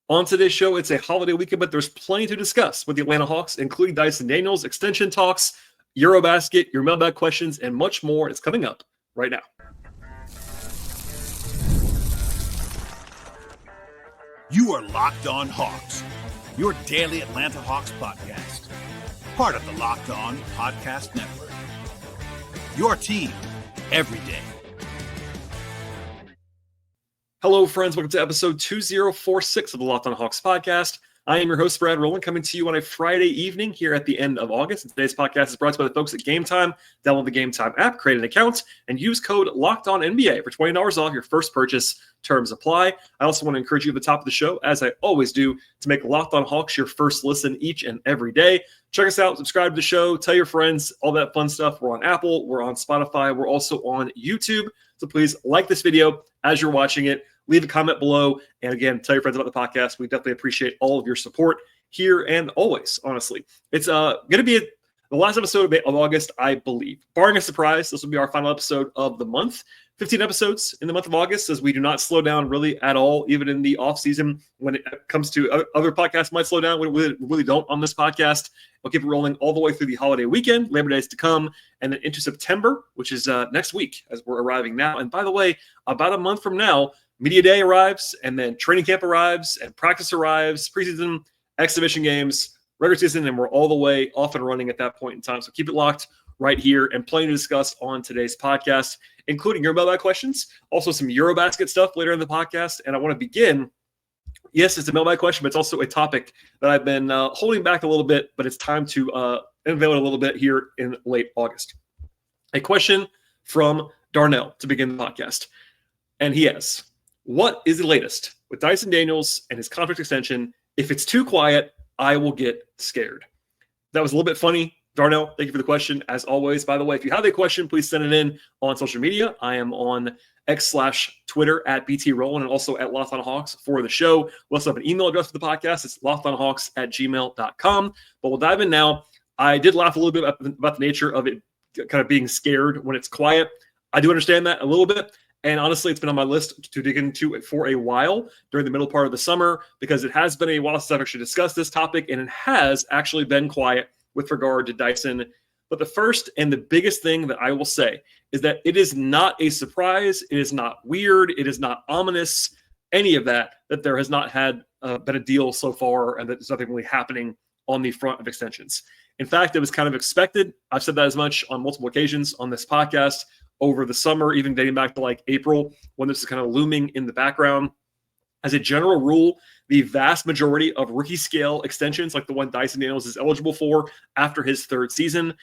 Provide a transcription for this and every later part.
On today's show, it's a holiday weekend, but there's plenty to discuss with the Atlanta Hawks, including Dyson Daniels, extension talks, EuroBasket, your mailbag questions, and much more. It's coming up right now. You are Locked On Hawks, your daily Atlanta Hawks podcast. Part of the Locked On Podcast Network. Your team every day. Hello, friends. Welcome to episode 2046 of the Locked On Hawks podcast. I am your host, Rowland, coming to you on a Friday evening here at the end of August. And today's podcast is brought to you by the folks at Gametime. Download the Gametime app, create an account, and use code LOCKEDONNBA for $20 off your first purchase. Terms apply. I also want to encourage you at the top of the show, as I always do, to make Locked On Hawks your first listen each and every day. Check us out, subscribe to the show, tell your friends, all that fun stuff. We're on Apple, we're on Spotify, we're also on YouTube. So please like this video as you're watching it. Leave a comment below. And again, tell your friends about the podcast. We definitely appreciate all of your support here and always, honestly. It's going to be the last episode of August, I believe. Barring a surprise, this will be our final episode of the month. 15 episodes in the month of August, as we do not slow down really at all, even in the off season. When it comes to other podcasts might slow down, we really don't on this podcast. We'll keep it rolling all the way through the holiday weekend, Labor Day is to come, and then into September, which is next week as we're arriving now. And by the way, about a month from now, Media Day arrives, and then training camp arrives, and practice arrives, preseason, exhibition games, regular season, and we're all the way off and running at that point in time. So keep it locked right here, and plenty to discuss on today's podcast, including your mailbag questions, also some EuroBasket stuff later in the podcast. And I want to begin, yes, it's a mailbag question, but it's also a topic that I've been holding back a little bit, but it's time to unveil it a little bit here in late August. A question from Darnell to begin the podcast. And he asks, what is the latest with Dyson Daniels and his contract extension? If it's too quiet, I will get scared. That was a little bit funny. Darnell, thank you for the question. As always, by the way, if you have a question, please send it in on social media. I am on X/Twitter at BT Rowland and also at Locked On Hawks for the show. We also have an email address for the podcast. It's lockedonhawks@gmail.com. But we'll dive in now. I did laugh a little bit about the nature of it kind of being scared when it's quiet. I do understand that a little bit. And honestly, it's been on my list to dig into it for a while during the middle part of the summer, because it has been a while since I've actually discussed this topic, and it has actually been quiet with regard to Dyson. But the first and the biggest thing that I will say is that it is not a surprise. It is not weird. It is not ominous, any of that there has not been a deal so far, and that there's nothing really happening on the front of extensions. In fact, it was kind of expected. I've said that as much on multiple occasions on this podcast over the summer, even dating back to like April, when this is kind of looming in the background. As a general rule, the vast majority of rookie scale extensions, like the one Dyson Daniels is eligible for after his third season,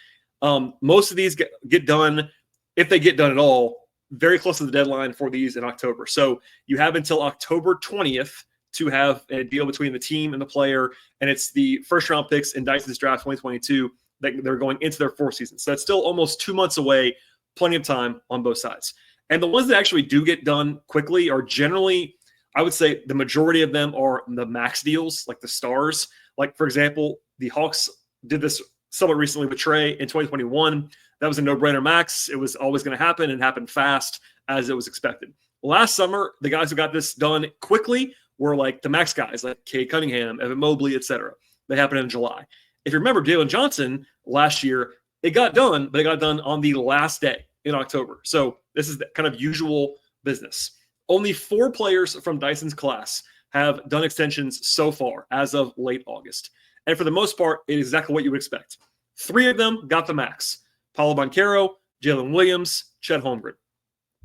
most of these get done, if they get done at all, very close to the deadline for these in October. So you have until October 20th to have a deal between the team and the player, and it's the first round picks in Dyson's draft 2022 that they're going into their fourth season. So that's still almost 2 months away. Plenty of time on both sides. And the ones that actually do get done quickly are generally, I would say the majority of them are the max deals, like the stars. Like, for example, the Hawks did this somewhat recently with Trey in 2021. That was a no-brainer max. It was always going to happen and happened fast as it was expected. Last summer, the guys who got this done quickly were like the max guys, like Cade Cunningham, Evan Mobley, etc. They happened in July. If you remember, Jalen Johnson last year, it got done, but it got done on the last day in October. So this is the kind of usual business. Only 4 players from Dyson's class have done extensions so far as of late August. And for the most part, it is exactly what you would expect. 3 of them got the max. Paolo Banchero, Jalen Williams, Chet Holmgren.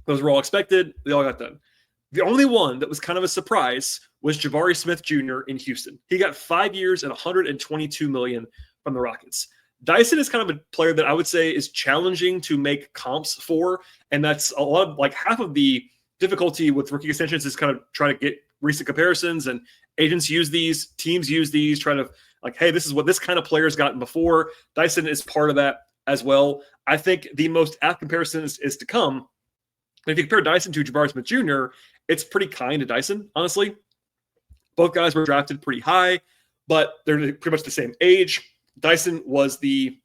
Those were all expected. They all got done. The only one that was kind of a surprise was Jabari Smith Jr. in Houston. He got 5 years and $122 million from the Rockets. Dyson is kind of a player that I would say is challenging to make comps for, and that's a lot of, like, half of the difficulty with rookie extensions is kind of trying to get recent comparisons, and agents use these, teams use these, trying to like, hey, this is what this kind of player's gotten before. Dyson is part of that as well. I think the most apt comparison is to come. And if you compare Dyson to Jabari Smith Jr., it's pretty kind to Dyson, honestly. Both guys were drafted pretty high, but they're pretty much the same age. Dyson was the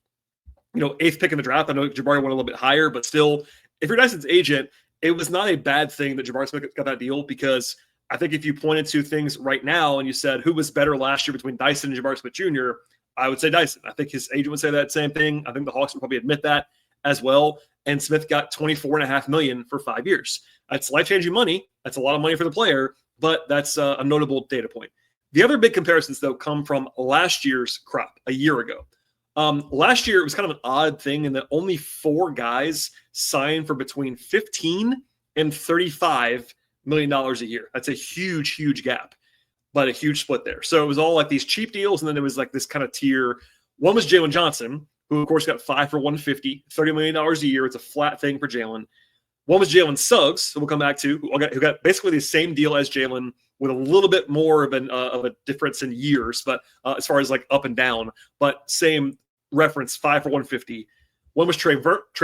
8th pick in the draft. I know Jabari went a little bit higher, but still, if you're Dyson's agent, it was not a bad thing that Jabari Smith got that deal, because I think if you pointed to things right now and you said who was better last year between Dyson and Jabari Smith Jr., I would say Dyson. I think his agent would say that same thing. I think the Hawks would probably admit that as well. And Smith got $24.5 million for 5 years. That's life-changing money. That's a lot of money for the player, but that's a notable data point. The other big comparisons, though, come from last year's crop, a year ago. Last year, it was kind of an odd thing in that only 4 guys signed for between $15 and $35 million a year. That's a huge, huge gap, but a huge split there. So it was all like these cheap deals, and then it was like this kind of tier. One was Jalen Johnson, who, of course, got 5 for $150, $30 million a year. It's a flat thing for Jalen. One was Jalen Suggs, who we'll come back to, who got basically the same deal as Jalen with a little bit more of a difference in years, but as far as like up and down, but same reference, 5 for $150. One was Trey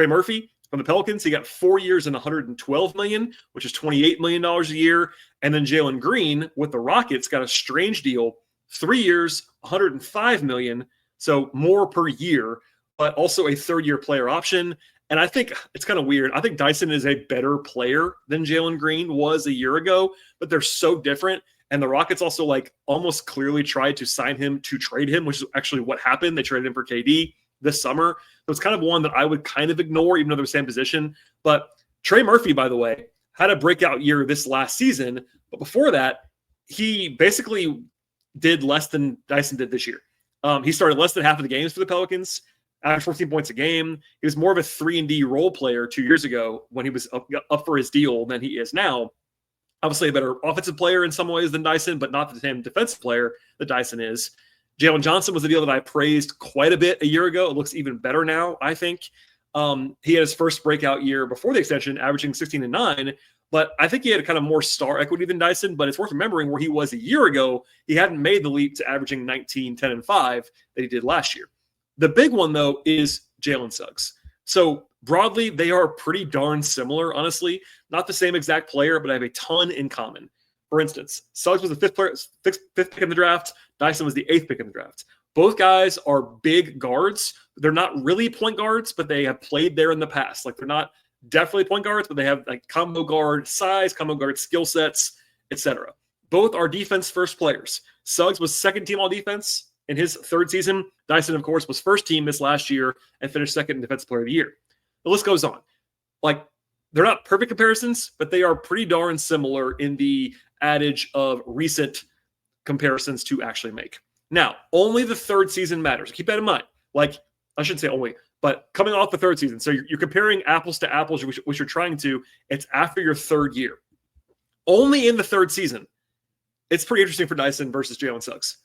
Murphy from the Pelicans. He got 4 years and $112 million, which is $28 million a year. And then Jalen Green with the Rockets got a strange deal, 3 years, $105 million, so more per year, but also a third-year player option. And I think it's kind of weird. I think Dyson is a better player than Jalen Green was a year ago, but they're so different. And the Rockets also like almost clearly tried to sign him to trade him, which is actually what happened. They traded him for KD this summer. So it's kind of one that I would kind of ignore, even though they're the same position. But Trey Murphy, by the way, had a breakout year this last season. But before that, he basically did less than Dyson did this year. He started less than half of the games for the Pelicans, averaged 14 points a game. He was more of a 3-and-D role player 2 years ago when he was up for his deal than he is now. Obviously a better offensive player in some ways than Dyson, but not the same defensive player that Dyson is. Jalen Johnson was a deal that I praised quite a bit a year ago. It looks even better now, I think. He had his first breakout year before the extension, averaging 16-9. But I think he had kind of more star equity than Dyson. But it's worth remembering where he was a year ago. He hadn't made the leap to averaging 19, 10, and 5 that he did last year. The big one, though, is Jalen Suggs. So broadly, they are pretty darn similar, honestly. Not the same exact player, but I have a ton in common. For instance, Suggs was the fifth pick in the draft. Dyson was the 8th pick in the draft. Both guys are big guards. They're not really point guards, but they have played there in the past. Like they're not definitely point guards, but they have like combo guard size, combo guard skill sets, etc. Both are defense-first players. Suggs was second team all defense in his third season. Dyson, of course, was first team this last year and finished second in defensive player of the year. The list goes on. Like, they're not perfect comparisons, but they are pretty darn similar in the adage of recent comparisons to actually make. Now, only the third season matters. Keep that in mind. Like, I shouldn't say only, but coming off the third season. So you're comparing apples to apples, which you're trying to. It's after your third year. Only in the third season. It's pretty interesting for Dyson versus Jalen Suggs.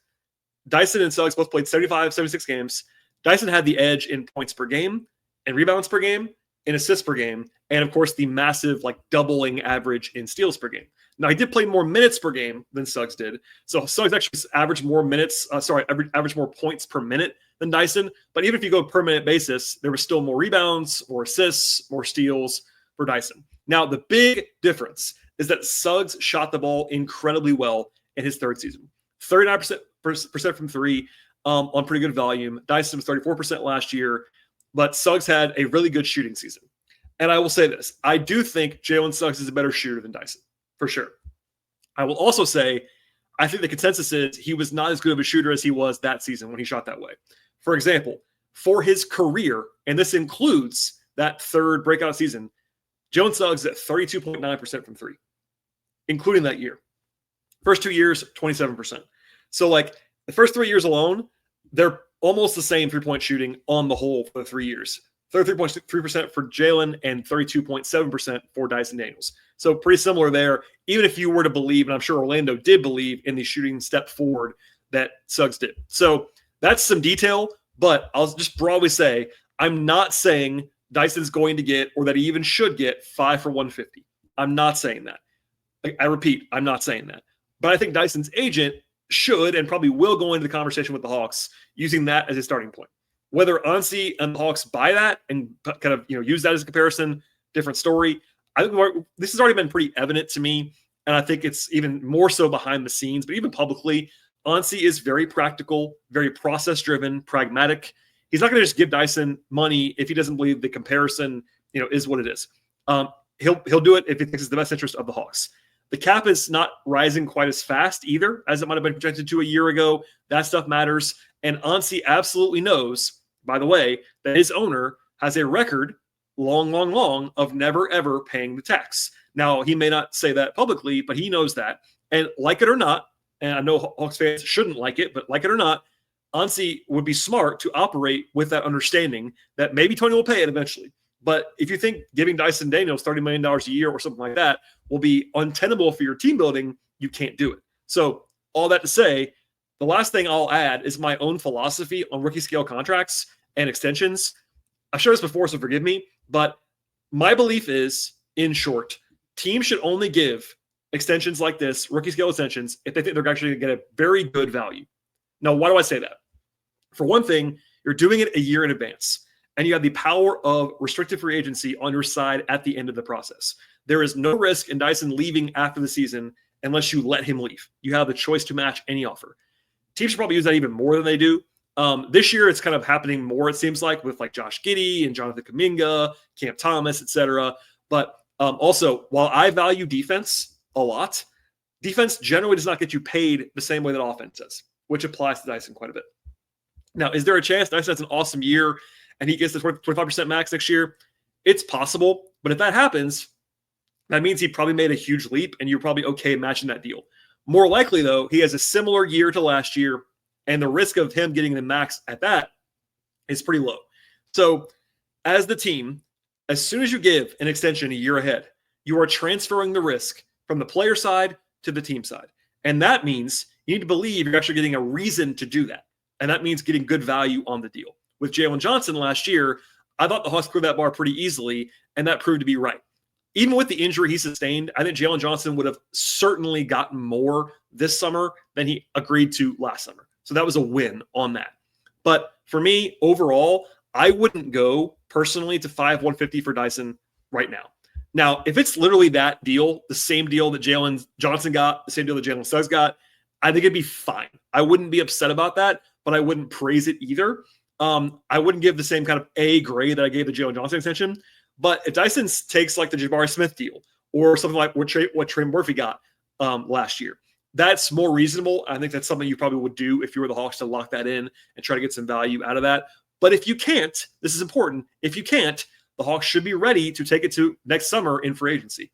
Dyson and Suggs both played 75, 76 games. Dyson had the edge in points per game, and rebounds per game, in assists per game, and of course the massive like doubling average in steals per game. Now he did play more minutes per game than Suggs did. So Suggs actually averaged more minutes, averaged more points per minute than Dyson. But even if you go per minute basis, there was still more rebounds, more assists, more steals for Dyson. Now the big difference is that Suggs shot the ball incredibly well in his third season. 39% from three on pretty good volume. Dyson was 34% last year, but Suggs had a really good shooting season. And I will say this. I do think Jalen Suggs is a better shooter than Dyson, for sure. I will also say I think the consensus is he was not as good of a shooter as he was that season when he shot that way. For example, for his career, and this includes that third breakout season, Jalen Suggs is at 32.9% from three, including that year. First 2 years, 27%. So, like, the first 3 years alone, they're almost the same three-point shooting on the whole for the 3 years. 33.3% for Jalen and 32.7% for Dyson Daniels. So pretty similar there, even if you were to believe, and I'm sure Orlando did believe, in the shooting step forward that Suggs did. So that's some detail, but I'll just broadly say I'm not saying Dyson's going to get, or that he even should get, 5 for 150. I'm not saying that. I repeat, I'm not saying that. But I think Dyson's agent should and probably will go into the conversation with the Hawks using that as a starting point. Whether Ansi and the Hawks buy that and kind of use that as a comparison, different story. I think this has already been pretty evident to me, and I think it's even more so behind the scenes, but even publicly, Ansi is very practical, very process-driven, pragmatic. He's not going to just give Dyson money if he doesn't believe the comparison is what it is. He'll do it if he thinks it's the best interest of the Hawks. The cap is not rising quite as fast either as it might have been projected to a year ago. That stuff matters. And Ansi absolutely knows, by the way, that his owner has a record long of never, ever paying the tax. Now, he may not say that publicly, but he knows that. And like it or not, and I know Hawks fans shouldn't like it, but like it or not, Ansi would be smart to operate with that understanding that maybe Tony will pay it eventually. But if you think giving Dyson Daniels $30 million a year or something like that will be untenable for your team building, you can't do it. So all that to say, the last thing I'll add is my own philosophy on rookie scale contracts and extensions. I've shared this before, so forgive me, but my belief is, in short, teams should only give extensions like this, rookie scale extensions, if they think they're actually going to get a very good value. Now, why do I say that? For one thing, you're doing it a year in advance, and you have the power of restricted free agency on your side at the end of the process. There is no risk in Dyson leaving after the season unless you let him leave. You have the choice to match any offer. Teams should probably use that even more than they do. This year, it's kind of happening more, it seems like, with like Josh Giddey and Jonathan Kuminga, Cam Thomas, etc. But also, while I value defense a lot, defense generally does not get you paid the same way that offense does, which applies to Dyson quite a bit. Now, is there a chance Dyson has an awesome year and he gets the 25% max next year? It's possible, but if that happens, that means he probably made a huge leap and you're probably okay matching that deal. More likely, though, he has a similar year to last year, and the risk of him getting the max at that is pretty low. So as the team, as soon as you give an extension a year ahead, you are transferring the risk from the player side to the team side. And that means you need to believe you're actually getting a reason to do that. And that means getting good value on the deal. With Jalen Johnson last year, I thought the Hawks cleared that bar pretty easily, and that proved to be right. Even with the injury he sustained, I think Jalen Johnson would have certainly gotten more this summer than he agreed to last summer. So that was a win on that. But for me, overall, I wouldn't go personally to 5/150 for Dyson right now. Now, if it's literally that deal, the same deal that Jalen Johnson got, the same deal that Jalen Suggs got, I think it'd be fine. I wouldn't be upset about that, but I wouldn't praise it either. I wouldn't give the same kind of A grade that I gave the Jalen Johnson extension. But if Dyson takes like the Jabari Smith deal or something like what Trey Murphy got last year, that's more reasonable. I think that's something you probably would do if you were the Hawks to lock that in and try to get some value out of that. But if you can't, this is important. If you can't, the Hawks should be ready to take it to next summer in free agency.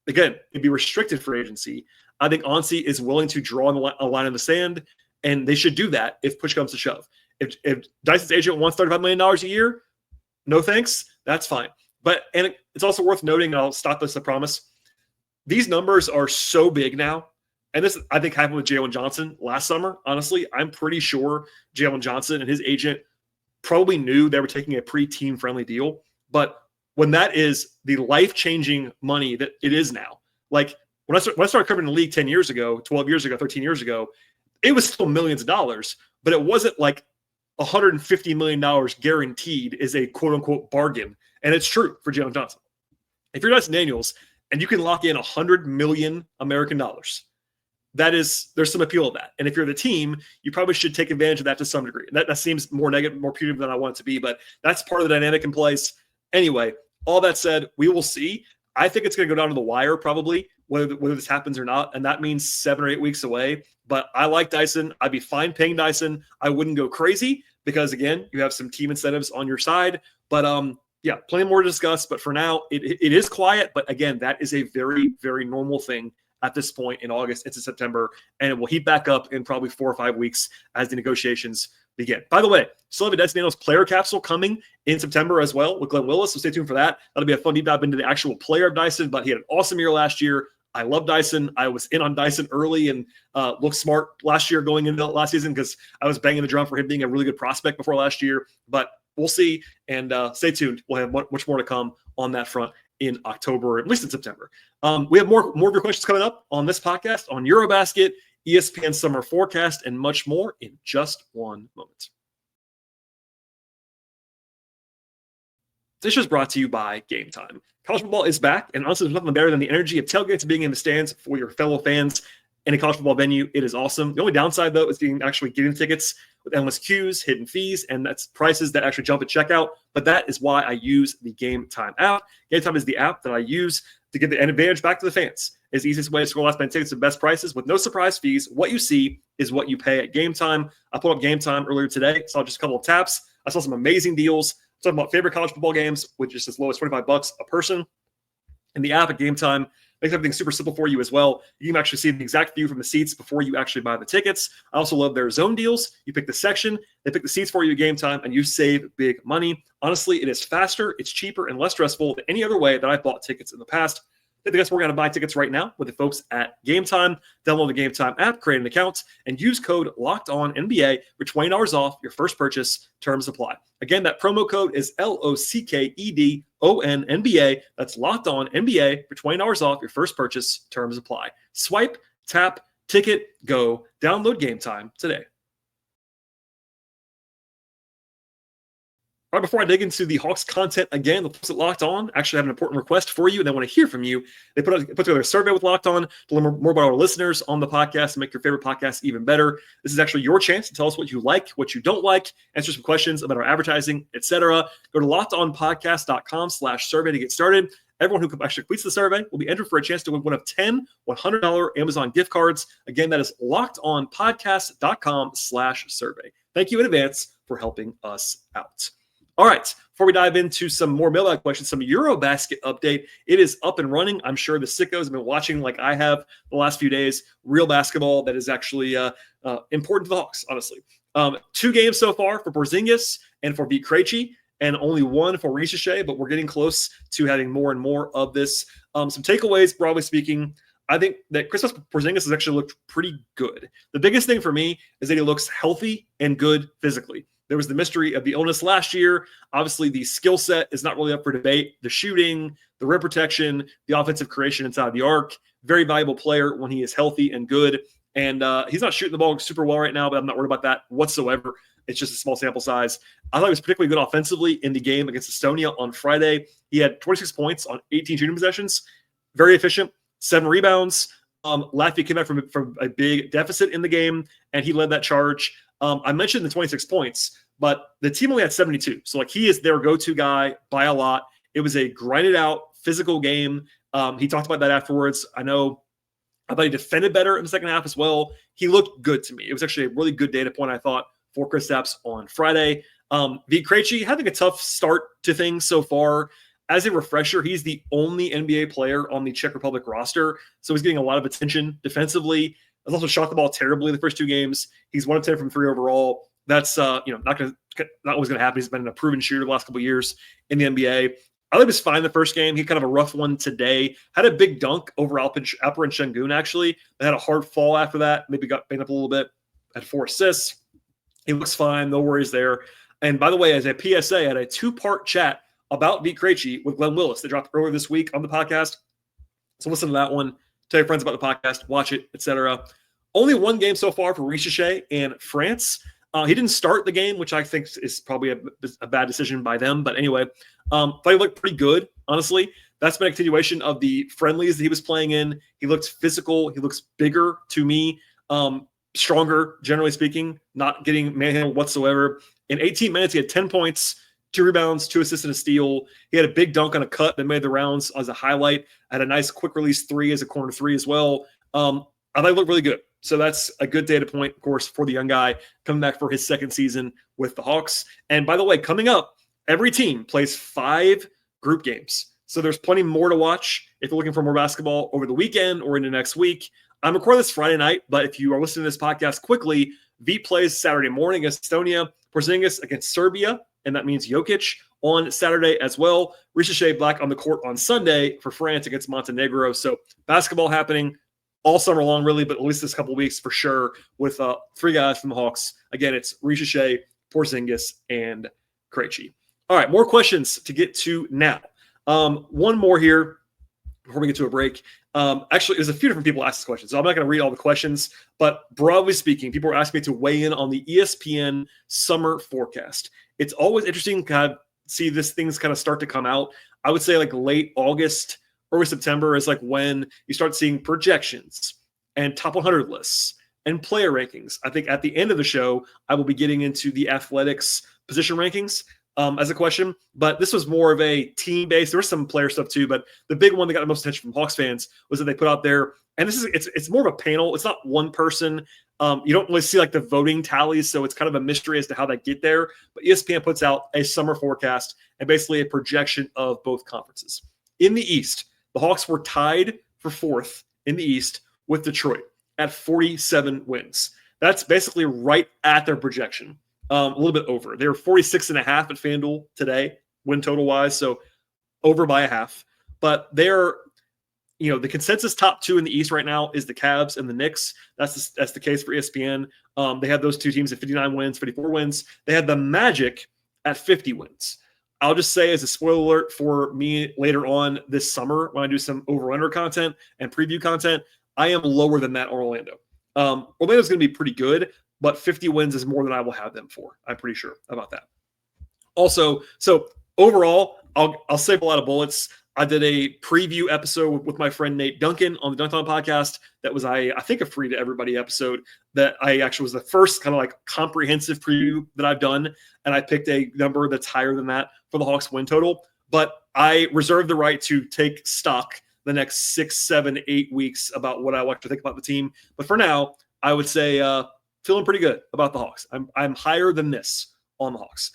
Again, it'd be restricted free agency. I think Ansi is willing to draw a line in the sand, and they should do that if push comes to shove. If Dyson's agent wants $35 million a year, no thanks, that's fine. But and it's also worth noting, and I'll stop this, I promise, these numbers are so big now. And this, I think, happened with Jalen Johnson last summer. Honestly, I'm pretty sure Jalen Johnson and his agent probably knew they were taking a pretty team-friendly deal. But when that is the life-changing money that it is now, like when I started covering the league 10 years ago, 12 years ago, 13 years ago, it was still millions of dollars, but it wasn't like $150 million guaranteed is a quote-unquote bargain. And it's true for Jalen Johnson. If you're Dyson Daniels and you can lock in $100 million American dollars, there's some appeal of that. And if you're the team, you probably should take advantage of that to some degree. That seems more negative, more punitive than I want it to be, but that's part of the dynamic in place. Anyway, all that said, we will see. I think it's going to go down to the wire probably, whether this happens or not, and that means 7 or 8 weeks away. But I like Dyson. I'd be fine paying Dyson. I wouldn't go crazy because, again, you have some team incentives on your side. But, yeah, plenty more to discuss. But for now, it is quiet. But, again, that is a very, very normal thing at this point in August into September, and it will heat back up in probably 4 or 5 weeks as the negotiations begin. By the way, still have a Dyson Daniels player capsule coming in September as well with Glenn Willis, so stay tuned for that. That'll be a fun deep dive into the actual player of Dyson, but he had an awesome year last year. I love Dyson. I was in on Dyson early and looked smart last year going into last season because I was banging the drum for him being a really good prospect before last year, but we'll see, and stay tuned. We'll have much more to come on that front in October, at least in September. We have more of your questions coming up on this podcast, on EuroBasket, ESPN Summer Forecast, and much more in just one moment. This is brought to you by Gametime. College football is back, and honestly, there's nothing better than the energy of tailgates and being in the stands for your fellow fans in a college football venue. It is awesome. The only downside, though, is getting tickets with endless queues, hidden fees, and that's prices that actually jump at checkout. But that is why I use the Gametime app. Gametime is the app that I use to give the advantage back to the fans. It's the easiest way to score last minute tickets to best prices with no surprise fees. What you see is what you pay at Gametime. I pulled up Gametime earlier today, saw just a couple of taps. I saw some amazing deals. Talking about favorite college football games, which is as low as $25 a person. And the app at Gametime makes everything super simple for you as well. You can actually see the exact view from the seats before you actually buy the tickets. I also love their zone deals. You pick the section, they pick the seats for you at Gametime, and you save big money. Honestly, it is faster, it's cheaper, and less stressful than any other way that I've bought tickets in the past. I think we're going to buy tickets right now with the folks at Gametime. Download the Gametime app, create an account, and use code LOCKEDONNBA for $20 off your first purchase. Terms apply. Again, that promo code is LOCKEDONNBA. That's LOCKEDONNBA for $20 off your first purchase. Terms apply. Swipe, tap, ticket, go. Download Gametime today. Right before I dig into the Hawks content again, the folks at Locked On actually have an important request for you, and they want to hear from you. They put together a survey with Locked On to learn more about our listeners on the podcast and make your favorite podcast even better. This is actually your chance to tell us what you like, what you don't like, answer some questions about our advertising, etc. Go to lockedonpodcast.com/survey to get started. Everyone who actually completes the survey will be entered for a chance to win one of 10 $100 Amazon gift cards. Again, that is lockedonpodcast.com/survey. Thank you in advance for helping us out. All right, before we dive into some more mailbag questions, some EuroBasket update. It is up and running. I'm sure the sickos have been watching like I have the last few days. Real basketball that is actually important to the Hawks, honestly. 2 games so far for Porzingis and for Vit Krejci, and only 1 for Risacher, but we're getting close to having more and more of this. Some takeaways, broadly speaking. I think that Kristaps Porzingis has actually looked pretty good. The biggest thing for me is that he looks healthy and good physically. There was the mystery of the illness last year. Obviously, the skill set is not really up for debate. The shooting, the rim protection, the offensive creation inside the arc. Very valuable player when he is healthy and good. And he's not shooting the ball super well right now, but I'm not worried about that whatsoever. It's just a small sample size. I thought he was particularly good offensively in the game against Estonia on Friday. He had 26 points on 18 shooting possessions. Very efficient. 7 rebounds. Latvia came back from a big deficit in the game, and he led that charge. I mentioned the 26 points, but the team only had 72. So, he is their go-to guy by a lot. It was a grinded-out physical game. He talked about that afterwards. I thought he defended better in the second half as well. He looked good to me. It was actually a really good data point, I thought, for Kristaps on Friday. Vit Krejci having a tough start to things so far. As a refresher, he's the only NBA player on the Czech Republic roster, so he's getting a lot of attention defensively. He's also shot the ball terribly the first 2 games. He's 1 of 10 from 3 overall. That's not always going to happen. He's been a proven shooter the last couple of years in the NBA. I thought he was fine the first game. He had kind of a rough one today. Had a big dunk over Alperen Şengün, actually. They had a hard fall after that. Maybe got banged up a little bit. Had 4 assists. He looks fine. No worries there. And by the way, as a PSA, I had a 2-part chat about Vit Krejci with Glenn Willis that dropped earlier this week on the podcast. So listen to that one. Tell your friends about the podcast. Watch it, etc. Only 1 game so far for Risacher and France. He didn't start the game, which I think is probably a bad decision by them. But anyway, thought he looked pretty good, honestly. That's been a continuation of the friendlies that he was playing in. He looks physical. He looks bigger to me, stronger, generally speaking, not getting manhandled whatsoever. In 18 minutes, he had 10 points, 2 rebounds, 2 assists, and a steal. He had a big dunk on a cut that made the rounds as a highlight. Had a nice quick release 3 as a corner 3 as well. I thought he looked really good. So that's a good data point, of course, for the young guy coming back for his second season with the Hawks. And by the way, coming up, every team plays 5 group games. So there's plenty more to watch if you're looking for more basketball over the weekend or into next week. I'm recording this Friday night, but if you are listening to this podcast quickly, Vit plays Saturday morning against Estonia, Porzingis against Serbia, and that means Jokic on Saturday as well. Risacher back on the court on Sunday for France against Montenegro. So basketball happening all summer long, really, but at least this couple of weeks for sure with 3 guys from the Hawks. Again, it's Risacher, Porzingis, and Krejci. All right, more questions to get to now. One more here before we get to a break. Actually, there's a few different people ask this question, so I'm not going to read all the questions, but broadly speaking, people are asking me to weigh in on the ESPN Summer Forecast. It's always interesting to kind of see these things kind of start to come out. I would say late August, early September is when you start seeing projections and top 100 lists and player rankings. I think at the end of the show, I will be getting into the athletics position rankings. as a question, but this was more of a team-based. There was some player stuff too, but the big one that got the most attention from Hawks fans was that they put out there, and it's more of a panel. It's not one person. You don't really see like the voting tallies, so it's kind of a mystery as to how they get there. But ESPN puts out a summer forecast and basically a projection of both conferences. In the East, the Hawks were tied for 4th in the East with Detroit at 47 wins. That's basically right at their projection, a little bit over. They were 46.5 at FanDuel today, win total wise, so over by a half. But they're, the consensus top 2 in the East right now is the Cavs and the Knicks. That's the case for ESPN. They have those two teams at 59 wins, 54 wins. They had the Magic at 50 wins. I'll just say as a spoiler alert for me later on this summer when I do some over-under content and preview content, I am lower than that on Orlando. Orlando's going to be pretty good, but 50 wins is more than I will have them for. I'm pretty sure about that. Also, so overall, I'll save a lot of bullets. I did a preview episode with my friend Nate Duncan on the Dunked On podcast. That was, I think, a free to everybody episode that I actually was the first kind of like comprehensive preview that I've done. And I picked a number that's higher than that for the Hawks win total. But I reserve the right to take stock the next 6, 7, 8 weeks about what I want to think about the team. But for now, I would say feeling pretty good about the Hawks. I'm higher than this on the Hawks.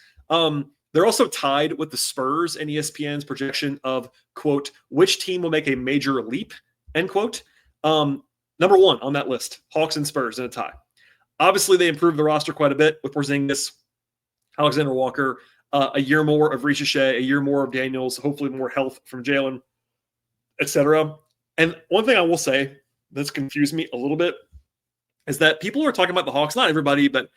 They're also tied with the Spurs in ESPN's projection of, quote, which team will make a major leap, end quote. Number 1 on that list, Hawks and Spurs in a tie. Obviously, they improved the roster quite a bit with Porzingis, Alexander Walker, a year more of Risacher, a year more of Daniels, hopefully more health from Jalen, etc. And one thing I will say that's confused me a little bit is that people are talking about the Hawks, not everybody, but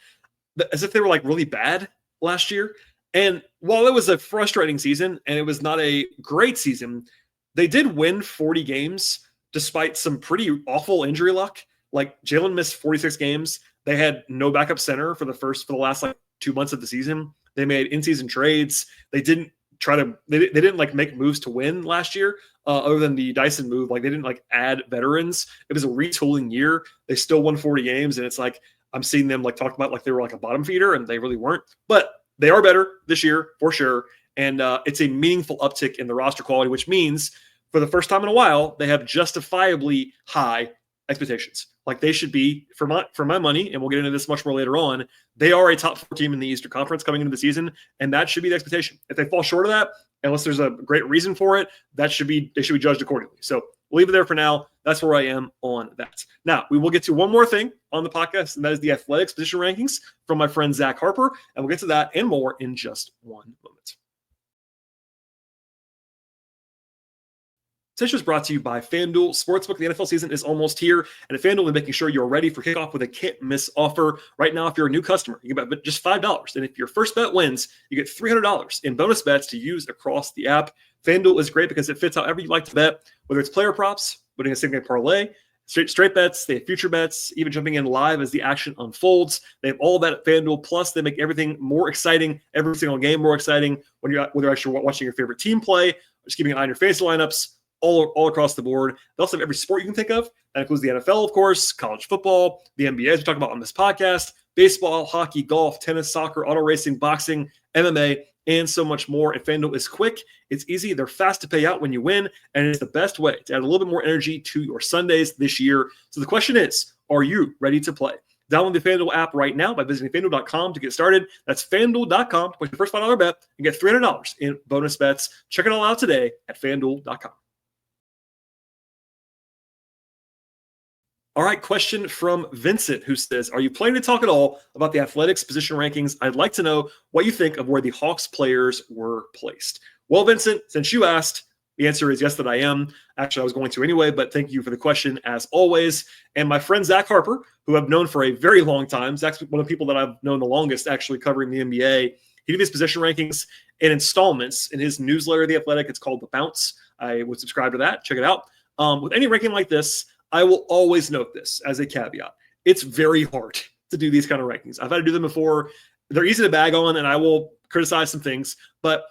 as if they were like really bad last year. And while it was a frustrating season and it was not a great season, they did win 40 games despite some pretty awful injury luck. Like Jalen missed 46 games. They had no backup center for the last like 2 months of the season. They made in-season trades. They didn't like make moves to win last year, other than the Dyson move. Like they didn't like add veterans. It was a retooling year. They still won 40 games, and it's like I'm seeing them like talk about like they were like a bottom feeder, and they really weren't. But they are better this year for sure, and it's a meaningful uptick in the roster quality, which means for the first time in a while they have justifiably high expectations. Like they should be, for my money, and we'll get into this much more later on, they are a top 4 team in the Eastern Conference coming into the season, and that should be the expectation. If they fall short of that, unless there's a great reason for it, they should be judged accordingly. So we'll leave it there for now. That's where I am on that. Now, we will get to one more thing on the podcast, and that is the athletics position rankings from my friend Zach Harper, and we'll get to that and more in just one moment. This is brought to you by FanDuel Sportsbook. The NFL season is almost here, and at FanDuel, we're making sure you're ready for kickoff with a can't-miss offer. Right now, if you're a new customer, you can bet just $5, and if your first bet wins, you get $300 in bonus bets to use across the app. FanDuel is great because it fits however you like to bet, whether it's player props, putting a same-game parlay, straight bets, they have future bets, even jumping in live as the action unfolds. They have all that at FanDuel. Plus, they make everything more exciting, every single game more exciting when you're actually watching your favorite team play, just keeping an eye on your fantasy lineups. All across the board. They also have every sport you can think of. That includes the NFL, of course, college football, the NBA, as we talk about on this podcast, baseball, hockey, golf, tennis, soccer, auto racing, boxing, MMA, and so much more. And FanDuel is quick. It's easy. They're fast to pay out when you win. And it's the best way to add a little bit more energy to your Sundays this year. So the question is, are you ready to play? Download the FanDuel app right now by visiting FanDuel.com to get started. That's FanDuel.com to put your first $5 bet and get $300 in bonus bets. Check it all out today at FanDuel.com. All right, question from Vincent, who says, are you planning to talk at all about the athletics position rankings? I'd like to know what you think of where the Hawks players were placed. Well, Vincent, since you asked, the answer is yes, that I am. Actually, I was going to anyway, but thank you for the question as always. And my friend Zach Harper, who I've known for a very long time, Zach's one of the people that I've known the longest actually covering the NBA. He did his position rankings in installments in his newsletter, The Athletic. It's called The Bounce. I would subscribe to that. Check it out. With any ranking like this, I will always note this as a caveat. It's very hard to do these kind of rankings. I've had to do them before. They're easy to bag on, and I will criticize some things, but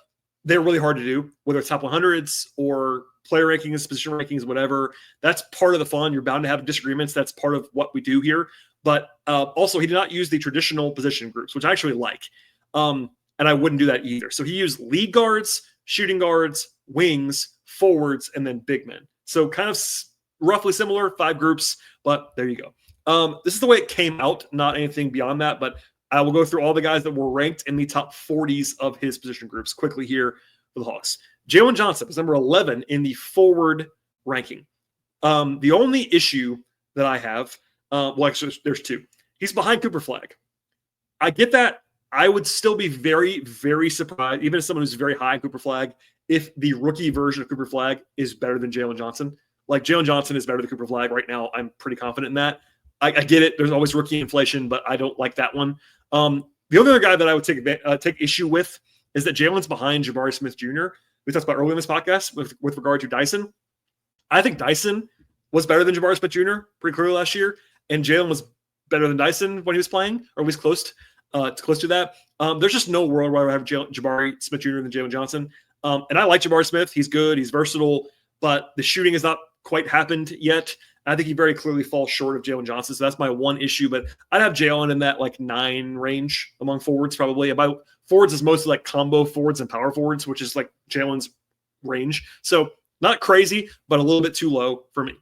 they're really hard to do, whether it's top 100s or player rankings, position rankings, whatever. That's part of the fun. You're bound to have disagreements. That's part of what we do here. But also, he did not use the traditional position groups, which I actually like. and I wouldn't do that either. So he used lead guards, shooting guards, wings, forwards, and then big men. So kind of roughly similar, 5 groups, but there you go. This is the way it came out, not anything beyond that, but I will go through all the guys that were ranked in the top 40s of his position groups quickly here for the Hawks. Jalen Johnson was number 11 in the forward ranking. The only issue that I have, well, actually, there's 2. He's behind Cooper Flagg. I get that. I would still be very, very surprised, even as someone who's very high in Cooper Flagg, if the rookie version of Cooper Flagg is better than Jalen Johnson. Like, Jalen Johnson is better than Cooper Flagg right now. I'm pretty confident in that. I get it. There's always rookie inflation, but I don't like that one. The other guy that I would take issue with is that Jalen's behind Jabari Smith Jr. We talked about earlier in this podcast with regard to Dyson. I think Dyson was better than Jabari Smith Jr. pretty clearly last year, and Jalen was better than Dyson when he was playing, or at least close to that. There's just no world where I would have Jabari Smith Jr. than Jalen Johnson. And I like Jabari Smith. He's good. He's versatile, but the shooting has not quite happened yet. I think he very clearly falls short of Jalen Johnson. So that's my one issue, but I'd have Jalen in that like 9 range among forwards probably. About forwards is mostly like combo forwards and power forwards, which is like Jalen's range. So not crazy, but a little bit too low for me.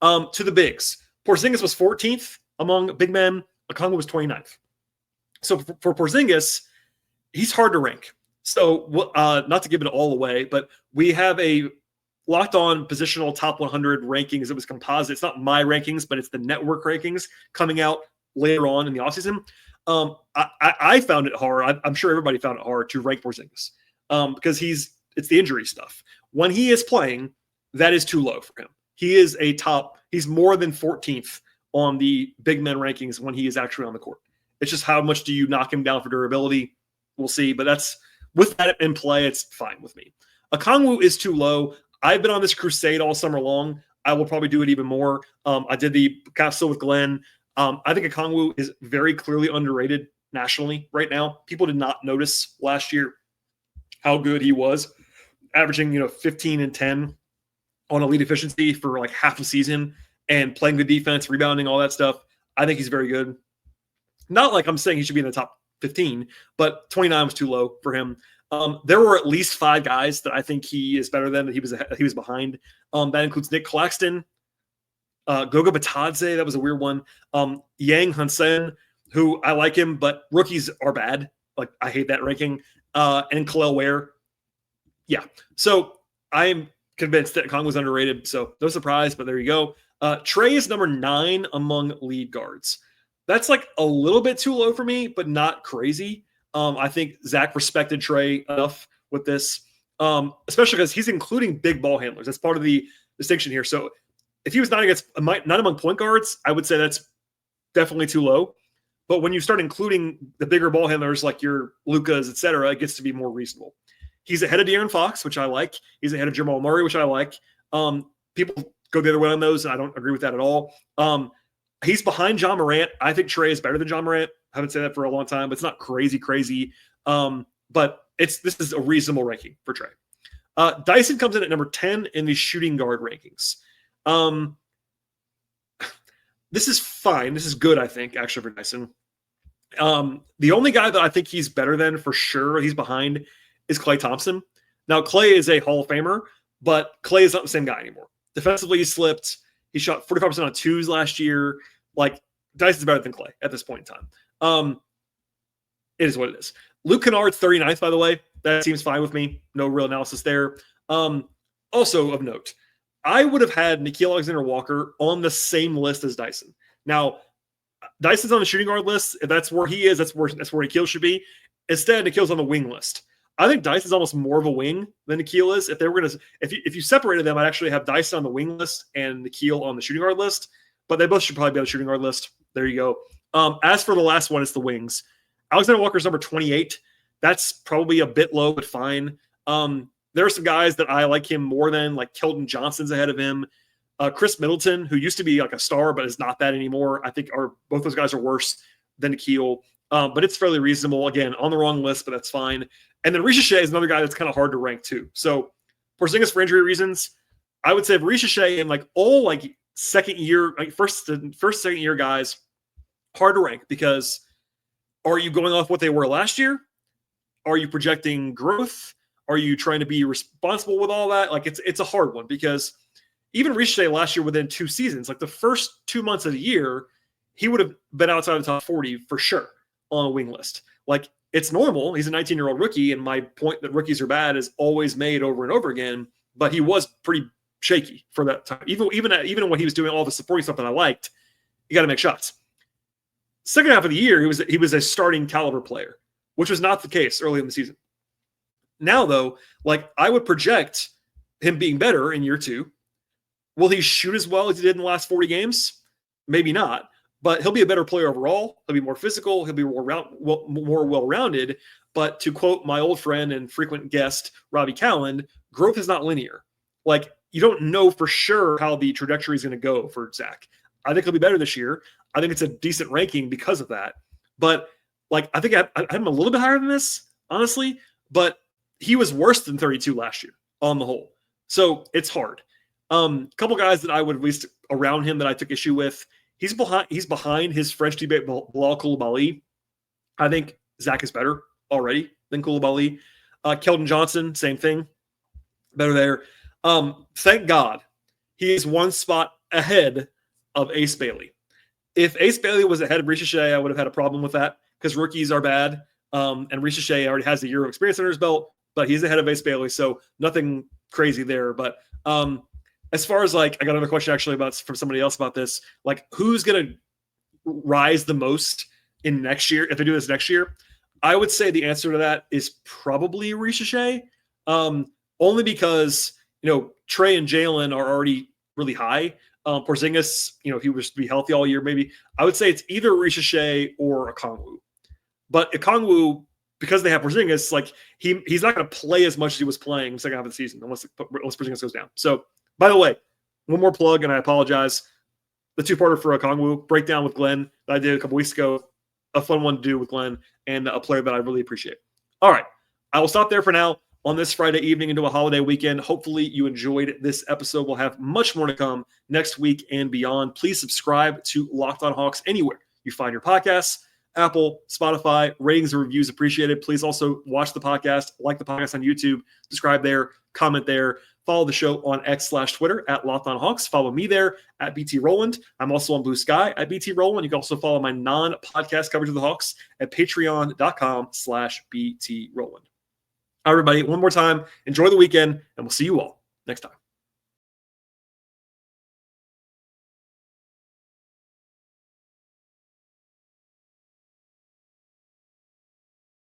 To the bigs, Porzingis was 14th among big men. Okongwu was 29th. So for Porzingis, he's hard to rank. So not to give it all away, but we have a Locked On positional top 100 rankings. It was composite. It's not my rankings, but it's the network rankings coming out later on in the offseason. I found it hard. I'm sure everybody found it hard to rank Porzingis because it's the injury stuff. When he is playing, that is too low for him. He is he's more than 14th on the big men rankings when he is actually on the court. It's just how much do you knock him down for durability? We'll see. But with that in play, it's fine with me. Okongwu is too low. I've been on this crusade all summer long. I will probably do it even more. I did the capsule with Glenn. I think Okongwu is very clearly underrated nationally right now. People did not notice last year how good he was, averaging 15 and 10 on elite efficiency for like half a season and playing good defense, rebounding, all that stuff. I think he's very good. Not like I'm saying he should be in the top 15, but 29 was too low for him. There were at least 5 guys that I think he is better than, that he was behind. That includes Nick Claxton, Goga Batadze, that was a weird one. Yang Hansen, who I like him, but rookies are bad. Like, I hate that ranking. And Khalil Ware. Yeah. So I'm convinced that Kong was underrated. So no surprise, but there you go. Trey is number 9 among lead guards. That's like a little bit too low for me, but not crazy. I think Zach respected Trey enough with this, especially because he's including big ball handlers. That's part of the distinction here. So if he was not among point guards, I would say that's definitely too low. But when you start including the bigger ball handlers like your Lucas, et cetera, it gets to be more reasonable. He's ahead of De'Aaron Fox, which I like. He's ahead of Jamal Murray, which I like. People go the other way on those, and I don't agree with that at all. He's behind John Morant. I think Trey is better than John Morant. I haven't said that for a long time, but it's not crazy. But this is a reasonable ranking for Trey. Dyson comes in at number 10 in the shooting guard rankings. This is fine. This is good, I think, actually, for Dyson. The only guy that I think he's better than for sure, he's behind, is Klay Thompson. Now, Klay is a Hall of Famer, but Klay is not the same guy anymore. Defensively, he slipped. He shot 45% on twos last year. Like, Dyson's better than Klay at this point in time. It is what it is. Luke Kennard's 39th, by the way. That seems fine with me. No real analysis there. Also of note, I would have had Nickeil Alexander-Walker on the same list as Dyson. Now, Dyson's on the shooting guard list. If that's where he is, that's where Nickeil should be. Instead, Nickeil's on the wing list. I think Dyson's almost more of a wing than Nickeil is. If you separated them, I'd actually have Dyson on the wing list and Nickeil on the shooting guard list. But they both should probably be on the shooting guard list. There you go. As for the last one, it's the wings. Alexander Walker's number 28. That's probably a bit low, but fine. There are some guys that I like him more than, like Keldon Johnson's ahead of him. Chris Middleton, who used to be like a star, but is not that anymore. I think both those guys are worse than Nickeil. But it's fairly reasonable. Again, on the wrong list, but that's fine. And then Risacher is another guy that's kind of hard to rank too. So Porzingis for injury reasons, I would say Risacher and like all like second year, like first, second year guys, hard to rank because are you going off what they were last year? Are you projecting growth? Are you trying to be responsible with all that? Like it's a hard one because even Risacher last year within 2 seasons, like the first 2 months of the year, he would have been outside the top 40 for sure on a wing list. Like it's normal. He's a 19-year-old rookie. And my point that rookies are bad is always made over and over again, but he was pretty shaky for that time. Even when he was doing all the supporting stuff that I liked, you got to make shots. Second half of the year, he was a starting caliber player, which was not the case early in the season. Now, though, like I would project him being better in year 2. Will he shoot as well as he did in the last 40 games? Maybe not, but he'll be a better player overall. He'll be more physical. He'll be more well-rounded. But to quote my old friend and frequent guest, Robbie Calland, growth is not linear. Like you don't know for sure how the trajectory is going to go for Zach. I think he'll be better this year. I think it's a decent ranking because of that. But like I think I had him a little bit higher than this, honestly. But he was worse than 32 last year on the whole. So it's hard. Couple guys that I would at least around him that I took issue with. He's behind his French teammate Bilal Coulibaly. I think Zach is better already than Coulibaly. Keldon Johnson, same thing. Better there. Thank God he is 1 spot ahead of Ace Bailey. If Ace Bailey was ahead of Risacher, I would have had a problem with that because rookies are bad. And Risacher already has a year of experience under his belt, but he's ahead of Ace Bailey, so nothing crazy there. But as far as like, I got another question actually from somebody else about this. Like, who's going to rise the most in next year if they do this next year? I would say the answer to that is probably Risacher, only because Trey and Jalen are already really high. Porzingis, if he was to be healthy all year, maybe I would say it's either Risacher or Okongwu. But Okongwu, because they have Porzingis, like he's not going to play as much as he was playing in the second half of the season unless Porzingis goes down. So, by the way, one more plug, and I apologize. The 2-parter for Okongwu breakdown with Glenn that I did a couple weeks ago, a fun one to do with Glenn and a player that I really appreciate. All right, I will stop there for now on this Friday evening into a holiday weekend. Hopefully you enjoyed this episode. We'll have much more to come next week and beyond. Please subscribe to Locked On Hawks anywhere you find your podcasts. Apple, Spotify, ratings and reviews appreciated. Please also watch the podcast, like the podcast on YouTube, subscribe there, comment there, follow the show on X/Twitter at Locked On Hawks. Follow me there at BT Rowland. I'm also on Blue Sky at BT Rowland. You can also follow my non-podcast coverage of the Hawks at patreon.com/BT Rowland. All right, everybody, one more time, enjoy the weekend, and we'll see you all next time.